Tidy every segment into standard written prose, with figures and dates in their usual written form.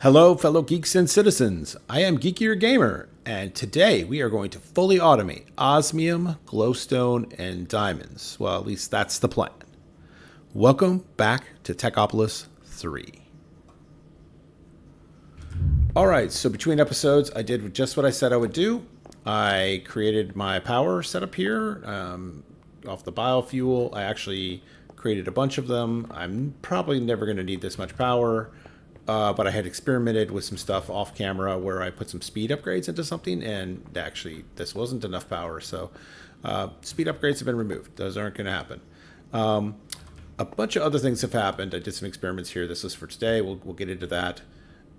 Hello, fellow geeks and citizens. I am Geekier Gamer, and today we are going to fully automate Osmium, Glowstone, and Diamonds. Well, at least that's the plan. Welcome back to Techopolis 3. Alright, so between episodes, I did just what I said I would do. I created my power setup here off the biofuel. I actually created a bunch of them. I'm probably never going to need this much power. But I had experimented with some stuff off camera where I put some speed upgrades into something, and actually this wasn't enough power, so speed upgrades have been removed. Those aren't going to happen. A bunch of other things have happened. I did some experiments here. This is for today. We'll get into that.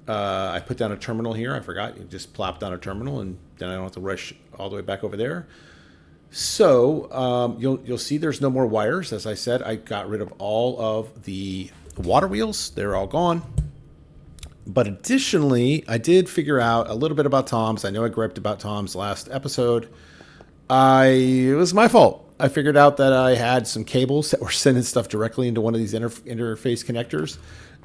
I put down a terminal here. I forgot. You just plop down a terminal, and then I don't have to rush all the way back over there. So you'll see there's no more wires. As I said, I got rid of all of the water wheels. They're all gone. But additionally, I did figure out a little bit about Tom's. I know I griped about Tom's last episode. It was my fault. I figured out that I had some cables that were sending stuff directly into one of these interface connectors.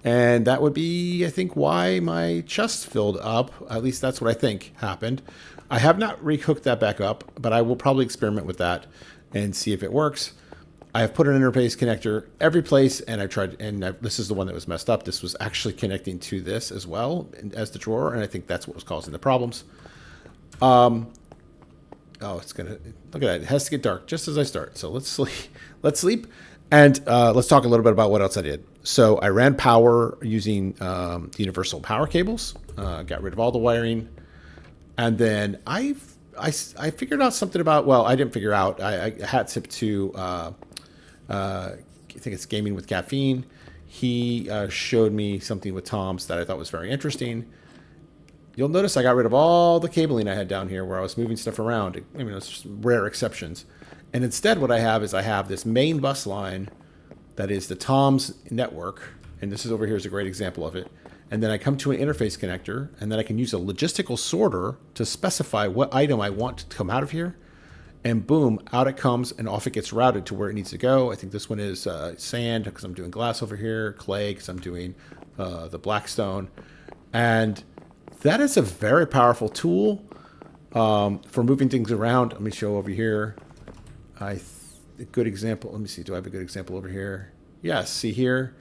And that would be, I think, why my chest filled up. At least that's what I think happened. I have not rehooked that back up, but I will probably experiment with that and see if it works. I have put an interface connector every place, and I tried, and this is the one that was messed up. This was actually connecting to this as well as the drawer, and I think that's what was causing the problems. Oh, it's gonna, look at that. It has to get dark just as I start. So let's sleep. Let's sleep, and let's talk a little bit about what else I did. So I ran power using the universal power cables. Got rid of all the wiring, and then I figured out something about. Well, I didn't figure out. I hat tip to. I think it's Gaming with Caffeine. He showed me something with Tom's that I thought was very interesting. You'll notice I got rid of all the cabling I had down here where I was moving stuff around. I mean, it's rare exceptions. And instead what I have is I have this main bus line that is the Tom's network. And this is over here is a great example of it. And then I come to an interface connector, and then I can use a logistical sorter to specify what item I want to come out of here. And boom, out it comes, and off it gets routed to where it needs to go. I think this one is sand, because I'm doing glass over here, clay, because I'm doing the black stone. And that is a very powerful tool for moving things around. Let me show over here. A good example. Let me see. Do I have a good example over here? Yes. See here.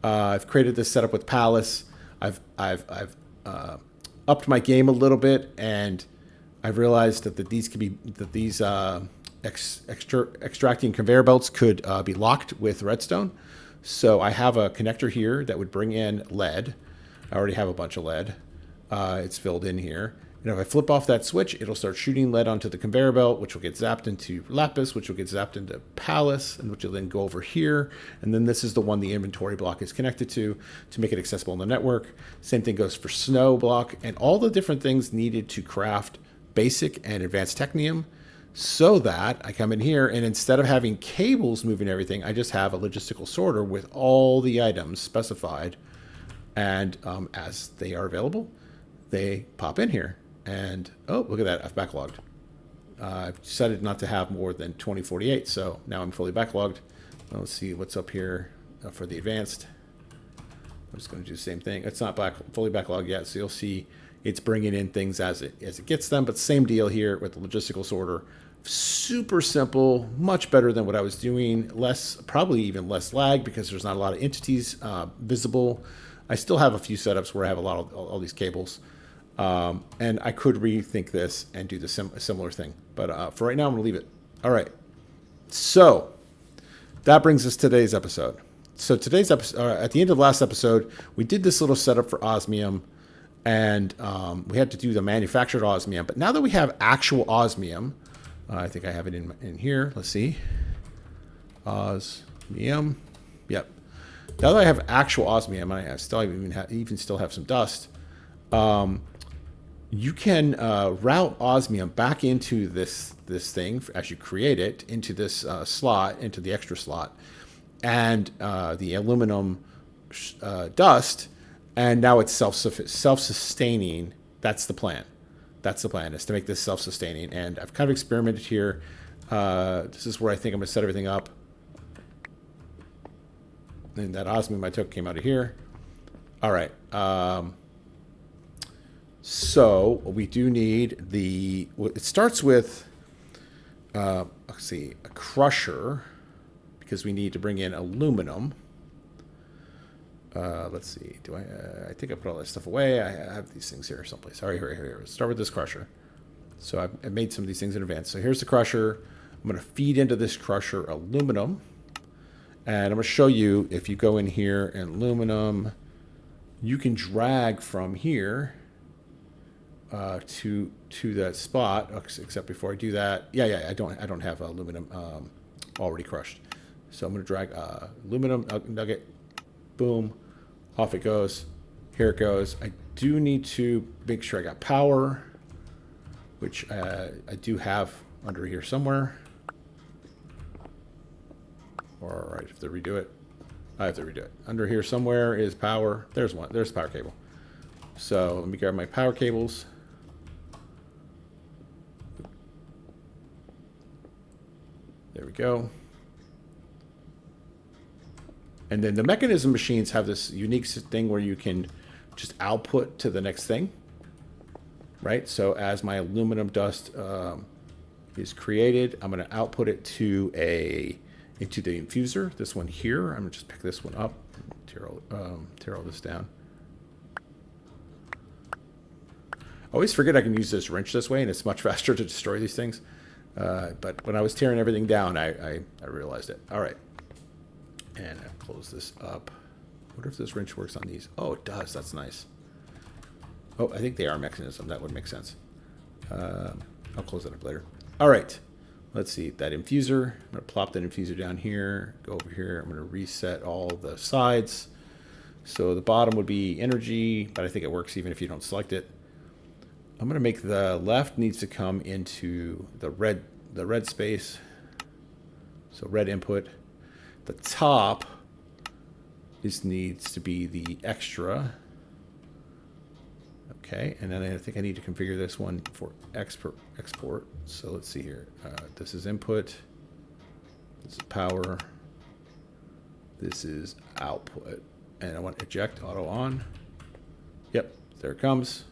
I've created this setup with Palace. I've upped my game a little bit, and I've realized that these extracting conveyor belts could be locked with redstone. So I have a connector here that would bring in lead. I already have a bunch of lead. It's filled in here. And if I flip off that switch, it'll start shooting lead onto the conveyor belt, which will get zapped into lapis, which will get zapped into Palace, and which will then go over here. And then this is the one the inventory block is connected to make it accessible on the network. Same thing goes for snow block and all the different things needed to craft basic and advanced technium, so that I come in here, and instead of having cables moving everything, I just have a logistical sorter with all the items specified, and as they are available, they pop in here. And oh, look at that, I've backlogged. I've decided not to have more than 2048, so now I'm fully backlogged. Let's see what's up here for the advanced. I'm just going to do the same thing. It's not fully backlogged yet, so you'll see it's bringing in things as it gets them, but same deal here with the logistical sorter. Super simple, much better than what I was doing. Probably even less lag, because there's not a lot of entities visible. I still have a few setups where I have a lot of all these cables, and I could rethink this and do the similar thing. But for right now, I'm gonna leave it. All right. So that brings us to today's episode. So today's episode, at the end of last episode, we did this little setup for Osmium. And we had to do the manufactured osmium. But now that we have actual osmium, I think I have it in here. Let's see. Osmium. Yep. Now that I have actual osmium, I still still have some dust. You can route osmium back into this thing as you create it, into this slot, into the extra slot, and the aluminum dust. And now it's self-sustaining. That's the plan. That's the plan, is to make this self-sustaining. And I've kind of experimented here. This is where I think I'm going to set everything up. And that osmium I took came out of here. All right. So we do need it starts with, let's see, a crusher, because we need to bring in aluminum. Let's see, I think I put all that stuff away. I have these things here someplace. All right, here. Let's start with this crusher. So I made some of these things in advance. So here's the crusher. I'm going to feed into this crusher aluminum. And I'm going to show you, if you go in here and aluminum, you can drag from here to that spot. Except before I do that, I don't have aluminum already crushed. So I'm going to drag aluminum nugget. Boom, off it goes. Here it goes. I do need to make sure I got power, which I do have under here somewhere. All right, I have to redo it. I have to redo it. Under here somewhere is power. There's one. There's the power cable. So let me grab my power cables. There we go. And then the mechanism machines have this unique thing where you can just output to the next thing, right? So as my aluminum dust is created, I'm going to output it into the infuser. This one here. I'm going to just pick this one up. Tear all this down. I always forget I can use this wrench this way, and it's much faster to destroy these things. But when I was tearing everything down, I realized it. All right. And I'll close this up. I wonder if this wrench works on these. Oh, it does. That's nice. Oh, I think they are mechanism. That would make sense. I'll close that up later. All right. Let's see. That infuser. I'm going to plop that infuser down here. Go over here. I'm going to reset all the sides. So the bottom would be energy, but I think it works even if you don't select it. I'm going to make the left needs to come into the red space. So red input. The top needs to be the extra. Okay, and then I think I need to configure this one for export. So let's see here. This is input. This is power. This is output. And I want eject auto on. Yep, there it comes.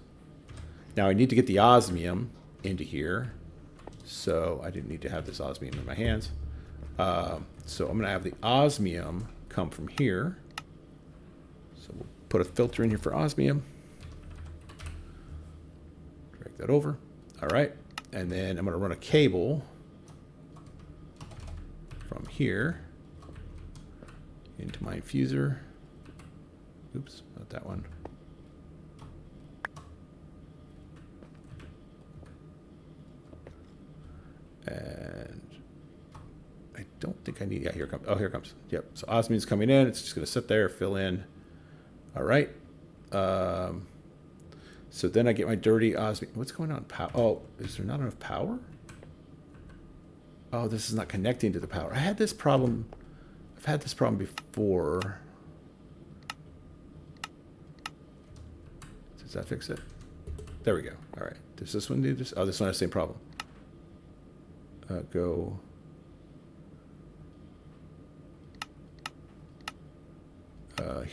Now I need to get the osmium into here. So I didn't need to have this osmium in my hands. So I'm going to have the osmium come from here. So we'll put a filter in here for osmium. Drag that over. All right. And then I'm going to run a cable from here into my infuser. Oops, not that one. And I don't think I need, yeah, here it comes. Oh, here it comes. Yep. So osmium's coming in. It's just going to sit there, fill in. All right. So then I get my dirty osmium. What's going on? Oh, is there not enough power? Oh, this is not connecting to the power. I had this problem. I've had this problem before. Does that fix it? There we go. All right. Does this one do this? Oh, this one has the same problem. Go.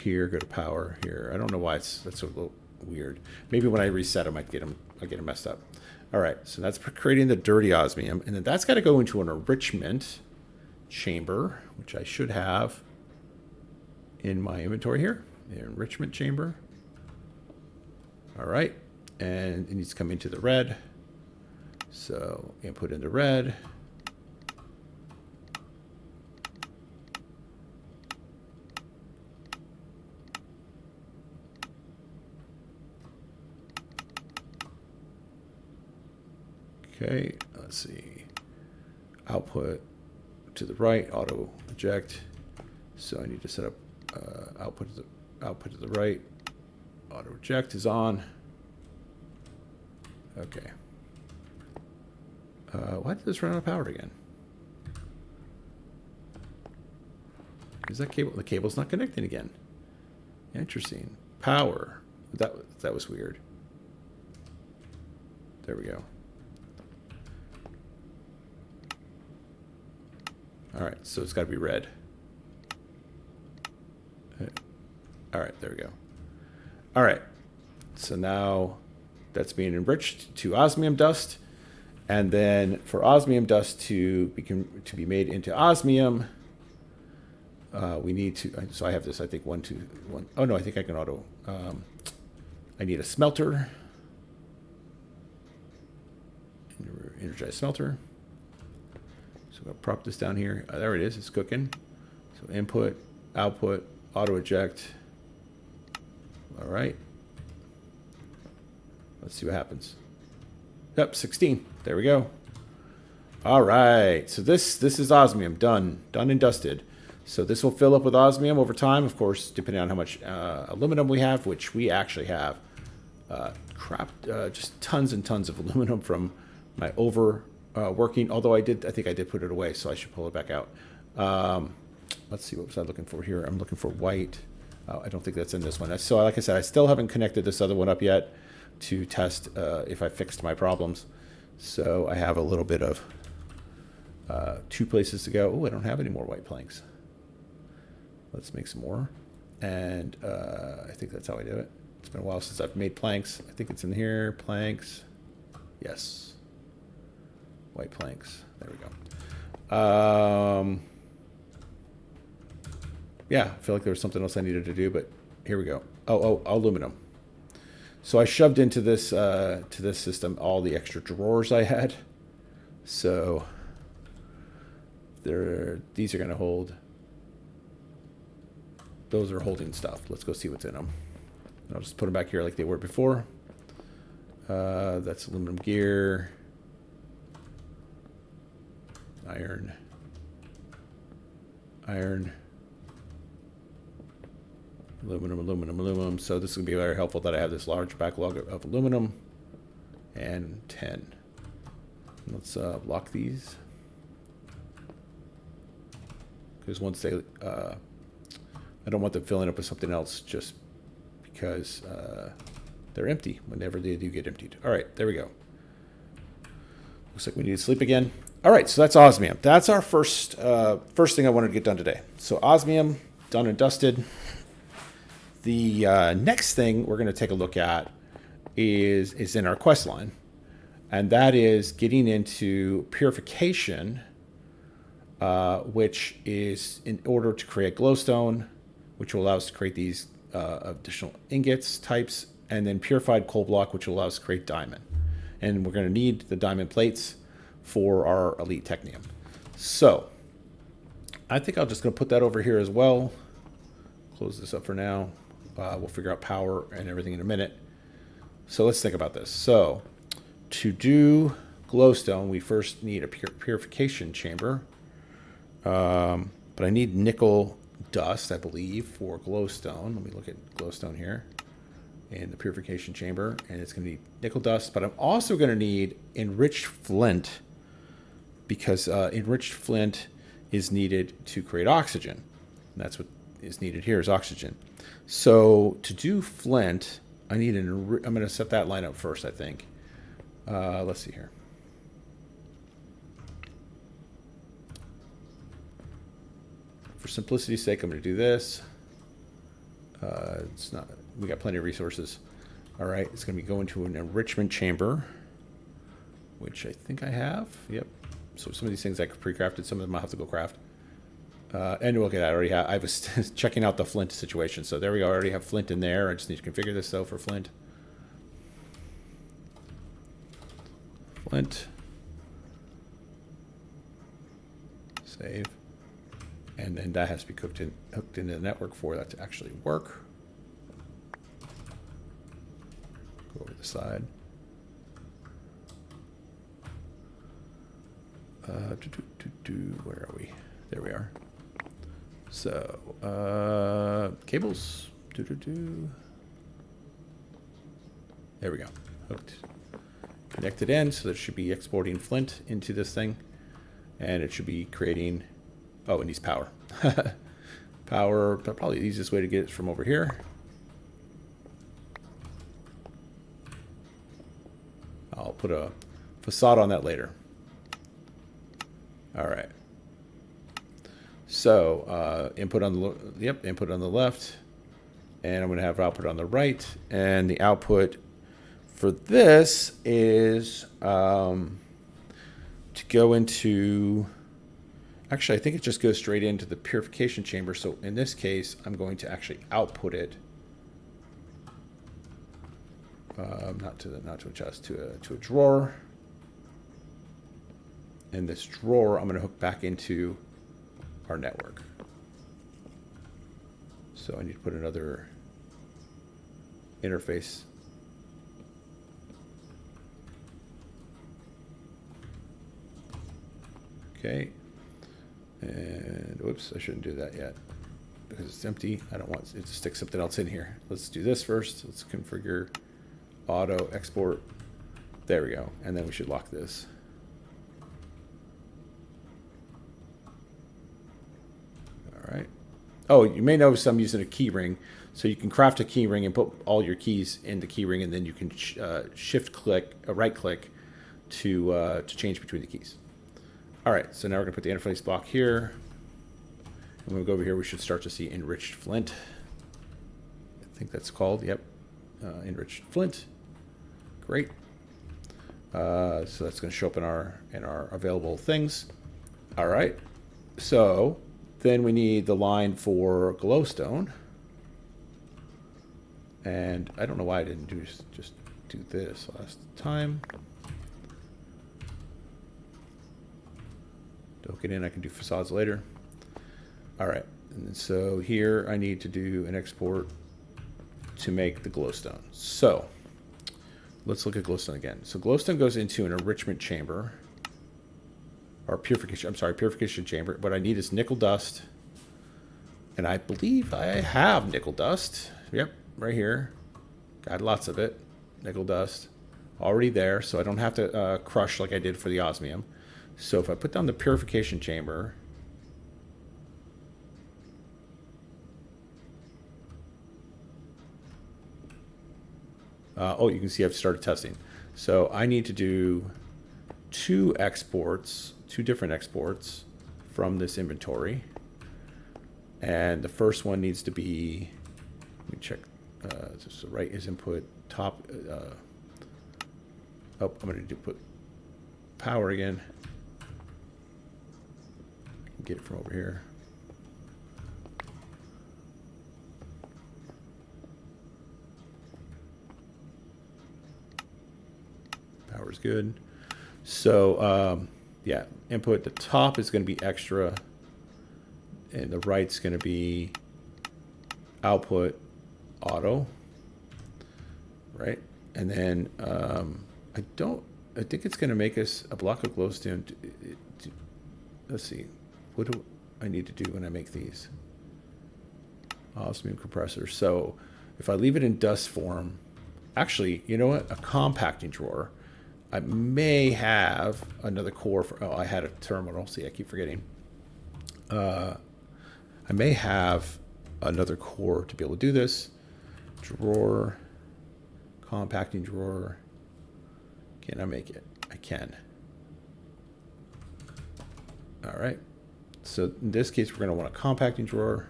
Here, go to power here. I don't know why that's a little weird. Maybe when I reset them, I get them messed up. All right, so that's creating the dirty osmium, and then that's got to go into an enrichment chamber, which I should have in my inventory here. The enrichment chamber. All right, and it needs to come into the red. So input into red. Okay, let's see. Output to the right, auto eject. So I need to set up output to the right. Auto eject is on. Okay. Why did this run out of power again? Is that cable? The cable's not connecting again. Interesting. Power. That was weird. There we go. All right, so it's got to be red. All right, there we go. All right, so now that's being enriched to osmium dust. And then for osmium dust to be made into osmium, we need to, so I have this, I think, 1, 2, 1. Oh, no, I think I can auto. I need a smelter. Energized smelter. So I'm going to prop this down here. There it is. It's cooking. So input, output, auto eject. All right. Let's see what happens. Yep, 16. There we go. All right. So this is osmium. Done and dusted. So this will fill up with osmium over time, of course, depending on how much aluminum we have, which we actually have just tons and tons of aluminum from my working. Although I think I did put it away, so I should pull it back out. Let's see, what was I looking for here? I'm looking for white. I don't think that's in this one. So like I said, I still haven't connected this other one up yet to test if I fixed my problems. So I have a little bit of 2 places to go. Oh, I don't have any more white planks. Let's make some more. And I think that's how I do it. It's been a while since I've made planks. I think it's in here. Planks. Yes. White planks. There we go. Yeah, I feel like there was something else I needed to do, but here we go. Oh, aluminum. So I shoved into this to this system all the extra drawers I had. So these are going to hold. Those are holding stuff. Let's go see what's in them. I'll just put them back here like they were before. That's aluminum gear. Iron. Aluminum. So this is going to be very helpful that I have this large backlog of aluminum. And 10. Let's lock these. Because once they... I don't want them filling up with something else just because they're empty whenever they do get emptied. All right, there we go. Looks like we need to sleep again. All right, so that's osmium. That's our first thing I wanted to get done today. So osmium, done and dusted. The next thing we're going to take a look at is in our quest line, and that is getting into purification, which is in order to create glowstone, which will allow us to create these additional ingots types, and then purified coal block, which will allow us to create diamond. And we're going to need the diamond plates for our elite technium. So I think I'm just going to put that over here as well. Close this up for now. We'll figure out power and everything in a minute. So let's think about this. So to do glowstone, we first need a purification chamber. But I need nickel dust, I believe, for glowstone. Let me look at glowstone here in the purification chamber, and it's going to need nickel dust. But I'm also going to need enriched flint, because enriched flint is needed to create oxygen. And that's what is needed here is oxygen. So to do flint, I need I'm going to set that line up first, I think. Let's see here. For simplicity's sake, I'm going to do this. It's not. We got plenty of resources. All right, it's going to be going to an enrichment chamber, which I think I have. Yep. So some of these things I pre-crafted. Some of them I'll have to go craft. And look at that. I was checking out the flint situation. So there we go. I already have flint in there. I just need to configure this though for flint. Flint. Save. And then that has to be hooked into the network for that to actually work. Go over the side. Where are we? There we are. So, cables. There we go. Hooked. Connected in, so that should be exporting flint into this thing. And it should be creating... Oh, it needs power. Power, probably the easiest way to get it from over here. I'll put a facade on that later. All right. So input on the input on the left, and I'm going to have output on the right, and the output for this is to go into, actually I think it just goes straight into the purification chamber. So in this case, I'm going to actually output it, not to adjust, to a drawer. And this drawer, I'm going to hook back into our network. So I need to put another interface. Okay. And whoops, I shouldn't do that yet because it's empty. I don't want it to stick something else in here. Let's do this first. Let's configure auto export. There we go. And then we should lock this. All right. Oh, you may notice I'm using a key ring. So you can craft a key ring and put all your keys in the key ring, and then you can shift click, right click to change between the keys. All right, so now we're gonna put the interface block here. And when we go over here, we should start to see enriched flint. I think that's called, yep, enriched flint. Great. So that's gonna show up in our available things. All right, so then we need the line for glowstone. And I don't know why I didn't just do this last time. Don't get in, I can do facades later. All right, and so here I need to do an export to make the glowstone. So let's look at glowstone again. So glowstone goes into an enrichment chamber, or purification, I'm sorry, purification chamber. What I need is nickel dust. And I believe I have nickel dust. Yep, right here. Got lots of it. Nickel dust. Already there, so I don't have to crush like I did for the osmium. So if I put down the purification chamber, oh, you can see I've started testing. So I need to do two different exports from this inventory. And the first one needs to be, let me check, just the right is input, top, oh, I'm going to put power again. Get it from over here. Power's good. So yeah, input, the top is going to be extra, and the right's going to be output auto, right? And then I think it's going to make us a block of glowstone. Let's see. What do I need to do when I make these? Osmium compressor. So if I leave it in dust form, actually, you know what? A compacting drawer. I may have another core for, oh, I had a terminal. See, I keep forgetting. I may have another core to be able to do this. Drawer, compacting drawer. Can I make it? I can. All right. So in this case, we're going to want a compacting drawer.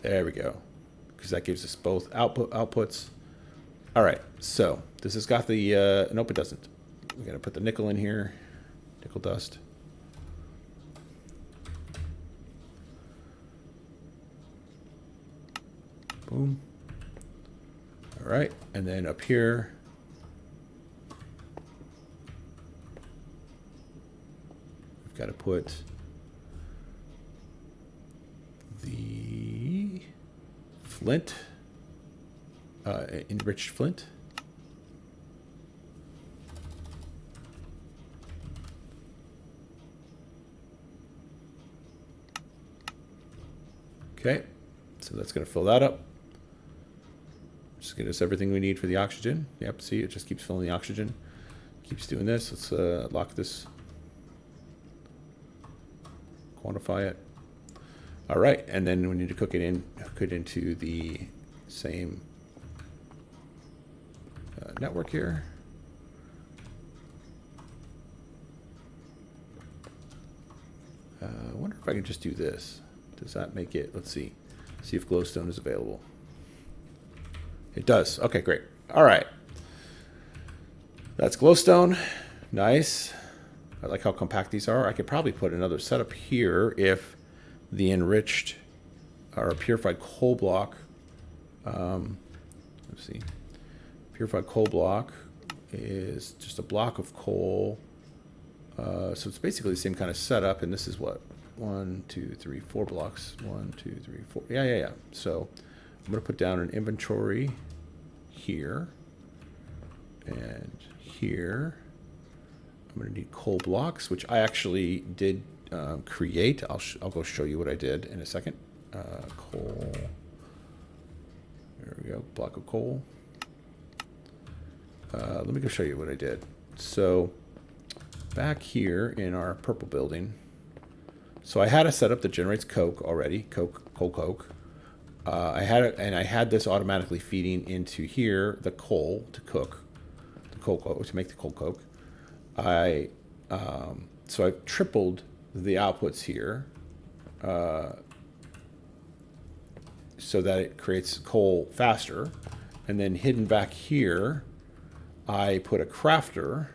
There we go. Because that gives us both outputs. All right. So this has got the, nope, it doesn't. We're going to put the nickel in here. Nickel dust. Boom. All right. And then up here, we've got to put the flint, enriched flint. Okay, so that's going to fill that up. Just get us everything we need for the oxygen. Yep, see, it just keeps filling the oxygen. Keeps doing this. Let's lock this. Quantify it. All right, and then we need to hook it into the same network here. I wonder if I can just do this. Does that make it? Let's see. See if glowstone is available. It does. Okay, great. All right. That's glowstone. Nice. I like how compact these are. I could probably put another setup here if the enriched or purified coal block. Let's see. Purified coal block is just a block of coal. So it's basically the same kind of setup. And this is what? 1, 2, 3, 4 blocks. 1, 2, 3, 4. Yeah. So I'm going to put down an inventory here and here. I'm going to need coal blocks, which I actually did create. I'll go show you what I did in a second. Coal. There we go. Block of coal. Let me go show you what I did. So back here in our purple building, so I had a setup that generates coke already, coal coke. I had it, and I had this automatically feeding into here the coal to cook the coal coke, to make the coal coke. So I've tripled the outputs here, so that it creates coal faster, and then hidden back here, I put a crafter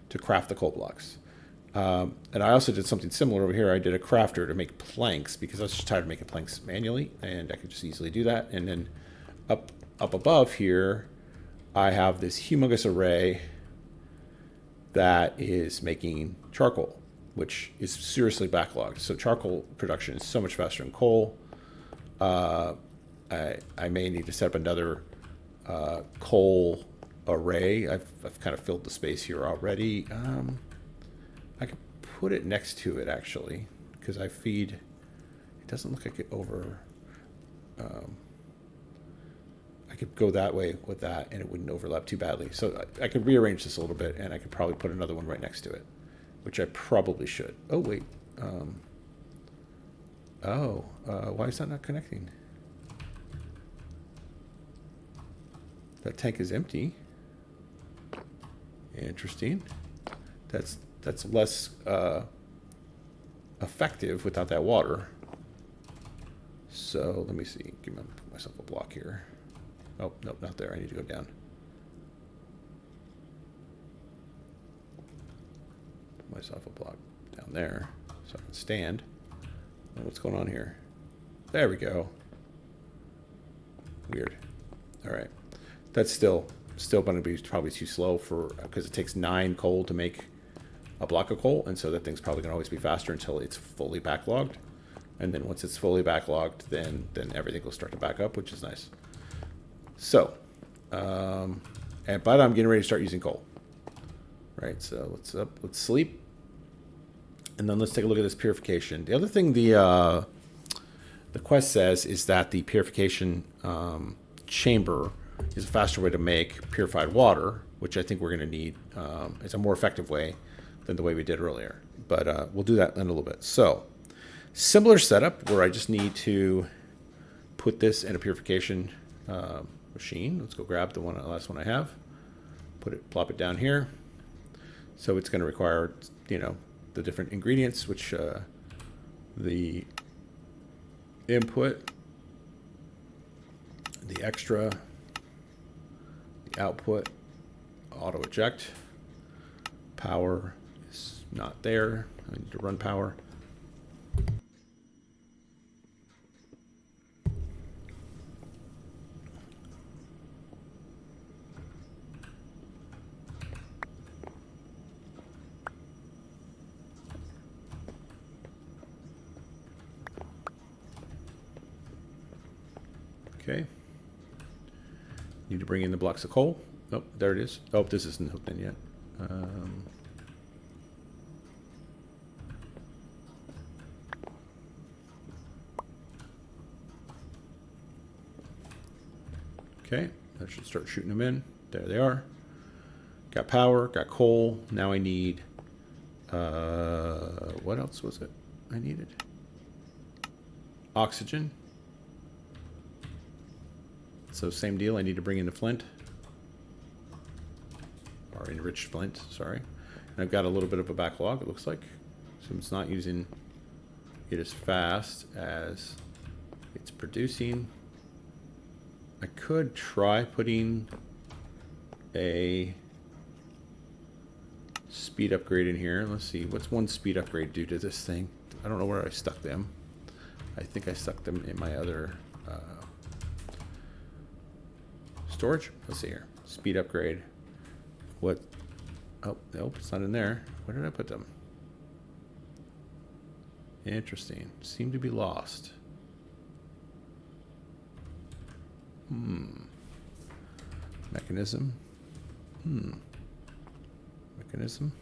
to craft the coal blocks. And I also did something similar over here. I did a crafter to make planks because I was just tired of making planks manually, and I could just easily do that. And then up above here, I have this humongous array that is making charcoal, which is seriously backlogged. So charcoal production is so much faster than coal. I may need to set up another coal array. I've kind of filled the space here already. I could put it next to it actually, because I feed. It doesn't look like it over. I could go that way with that, and it wouldn't overlap too badly. So I could rearrange this a little bit, and I could probably put another one right next to it, which I probably should. Oh wait. Why is that not connecting? That tank is empty. Interesting. That's less effective without that water. So let me see. Put myself a block here. Oh, nope, not there. I need to go down. Put myself a block down there so I can stand. Oh, what's going on here? There we go. Weird. All right. That's still going to be probably too slow because it takes 9 coal to make a block of coal, and so that thing's probably going to always be faster until it's fully backlogged. And then once it's fully backlogged, then everything will start to back up, which is nice. So, but I'm getting ready to start using coal. Right, so let's sleep. And then let's take a look at this purification. The other thing the quest says is that the purification chamber is a faster way to make purified water, which I think we're going to need. It's a more effective way than the way we did earlier. But we'll do that in a little bit. So, similar setup where I just need to put this in a purification machine. Let's go grab the last one I have. Plop it down here. So it's going to require, the different ingredients, which the input, the extra, the output, auto eject, power is not there. I need to run power. Okay. Need to bring in the blocks of coal. Oh, there it is. Oh, this isn't hooked in yet. Okay, that should start shooting them in. There they are. Got power, got coal. Now I need, what else was it I needed? Oxygen. So same deal, I need to bring in the flint. Or enriched flint, sorry. And I've got a little bit of a backlog, it looks like. So it's not using it as fast as it's producing. I could try putting a speed upgrade in here. Let's see, what's one speed upgrade do to this thing? I don't know where I stuck them. I think I stuck them in my other storage. Let's see here. Speed upgrade. What? Oh, nope, it's not in there. Where did I put them? Interesting. Seem to be lost. Mechanism. Mechanism.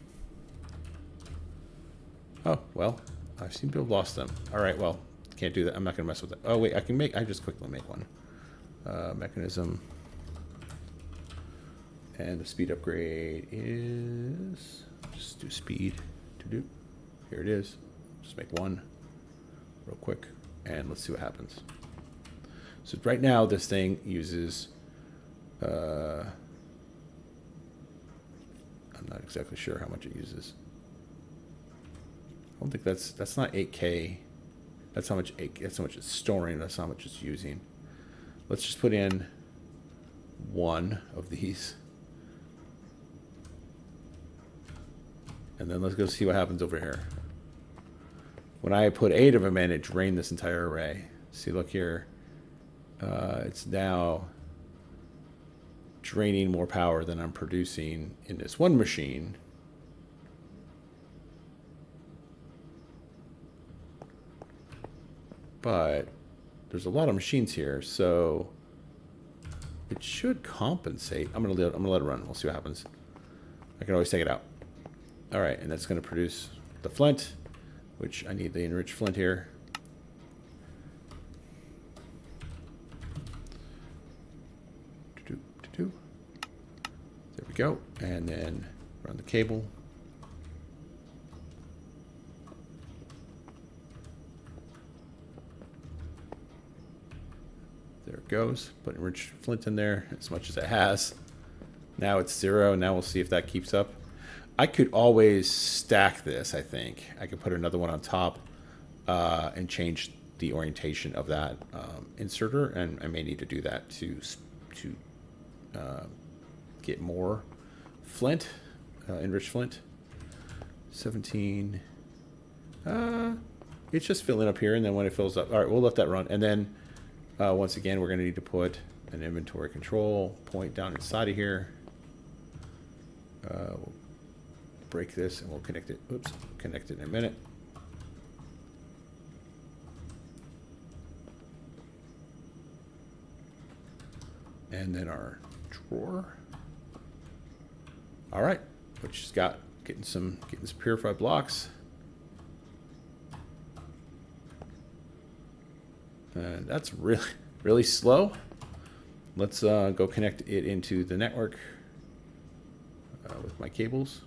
Oh, well, I seem to have lost them. All right, well, can't do that. I'm not going to mess with it. Oh, wait, I just quickly make one. Mechanism. And the speed upgrade is, just do speed. Here it is. Just make one real quick. And let's see what happens. So right now, this thing uses, I'm not exactly sure how much it uses. I don't think that's not 8K. That's how much it's storing. That's how much it's using. Let's just put in one of these. And then let's go see what happens over here. When I put 8 of them in, it drained this entire array. See, look here. It's now draining more power than I'm producing in this one machine. But there's a lot of machines here, so it should compensate. I'm gonna let it run. We'll see what happens. I can always take it out. All right, and that's gonna produce the flint, which I need the enriched flint here. There we go, and then run the cable. There it goes. Put enriched flint in there as much as it has. Now it's 0. Now we'll see if that keeps up. I could always stack this, I think. I could put another one on top and change the orientation of that inserter, and I may need to do that to get more flint, enriched flint. 17. It's just filling up here, and then when it fills up, all right, we'll let that run. And then once again, we're going to need to put an inventory control point down inside of here. We'll break this and we'll connect it. Oops, connect it in a minute. And then our drawer. All right, which has got getting some purified blocks. And that's really slow. Let's go connect it into the network with my cables.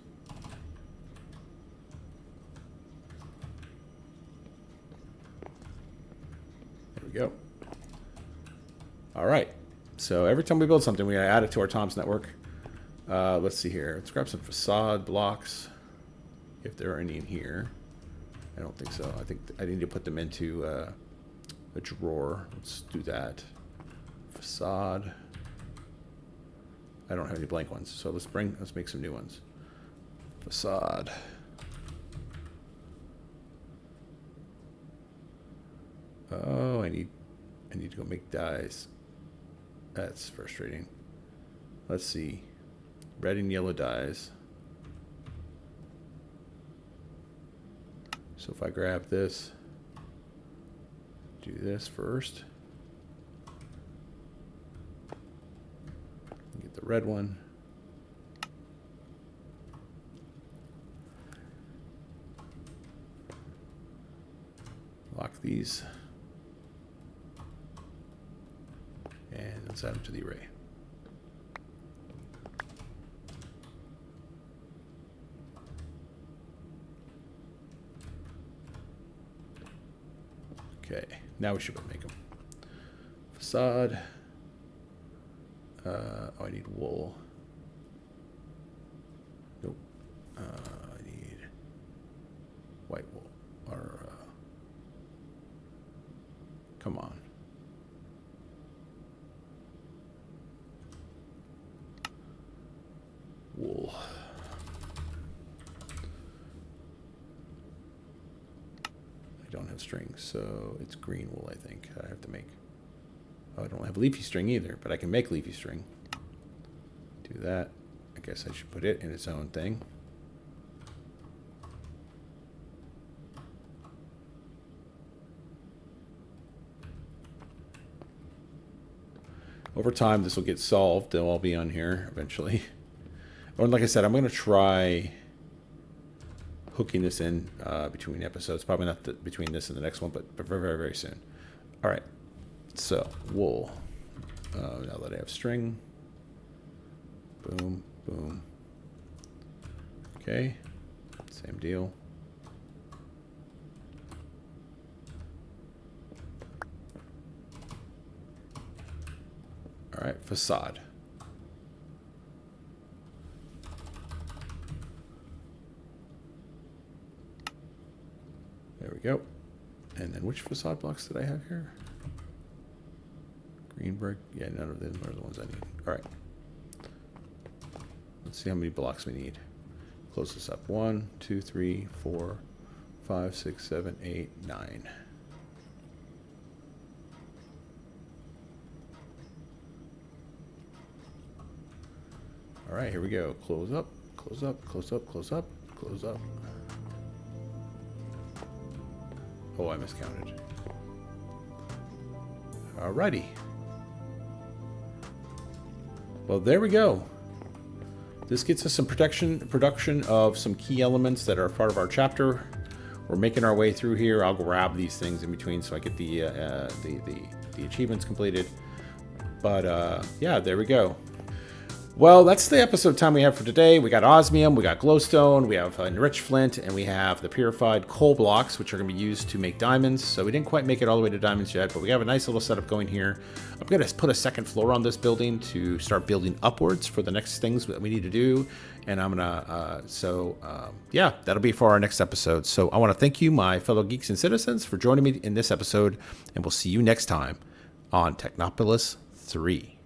There we go. All right. So every time we build something, we add it to our Tom's network. Let's see here. Let's grab some facade blocks, if there are any in here. I don't think so. I think I need to put them into a drawer. Let's do that. Facade. I don't have any blank ones, so let's make some new ones. Facade. Oh, I need to go make dyes. That's frustrating. Let's see. Red and yellow dyes. So if I grab this, do this first. Get the red one. Lock these. And let's add them to the array. Okay, now we should be able to make them. Facade. Oh, I need wool. Nope. I need white wool. Or, come on. We don't have string, so it's green wool, I think, I have to make. Oh, I don't have leafy string either, but I can make leafy string. Do that. I guess I should put it in its own thing. Over time, this will get solved. They'll all be on here eventually. Or like I said, I'm going to try hooking this in between episodes. Probably not between this and the next one, but very, very, very soon. All right. So, wool. Now that I have string. Boom, boom. Okay. Same deal. All right, facade. There we go. And then which facade blocks did I have here? Green brick. Yeah, none of them are the ones I need. All right. Let's see how many blocks we need. Close this up. 1, 2, 3, 4, 5, 6, 7, 8, 9. All right, here we go. Close up, close up, close up, close up, close up. Oh, I miscounted. Alrighty. Well, there we go. This gets us some production of some key elements that are part of our chapter. We're making our way through here. I'll grab these things in between so I get the achievements completed. But yeah, there we go. Well, that's the episode time we have for today. We got Osmium, we got Glowstone, we have Enriched Flint, and we have the Purified coal blocks, which are going to be used to make diamonds. So we didn't quite make it all the way to diamonds yet, but we have a nice little setup going here. I'm going to put a second floor on this building to start building upwards for the next things that we need to do. And I'm going to, yeah, that'll be for our next episode. So I want to thank you, my fellow geeks and citizens, for joining me in this episode, and we'll see you next time on Techopolis 3.